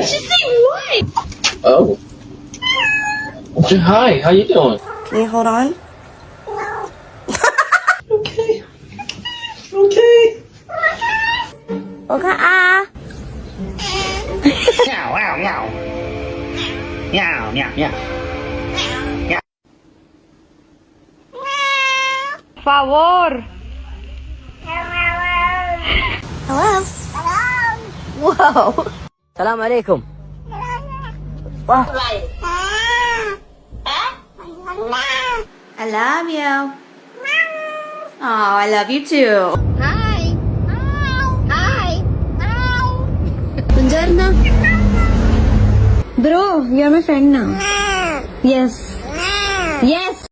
She's saying why? Oh. Hi, how you doing? Can you hold on? Okay. Okay. Okay, ah. Meow, meow, meow. Meow, meow, meow. Por favor. Hello. Whoa. Salam alaikum. I love you. Oh, I love you too. Hi. Hi. Buongiorno. Bro, you're my friend now. Yes. Yes.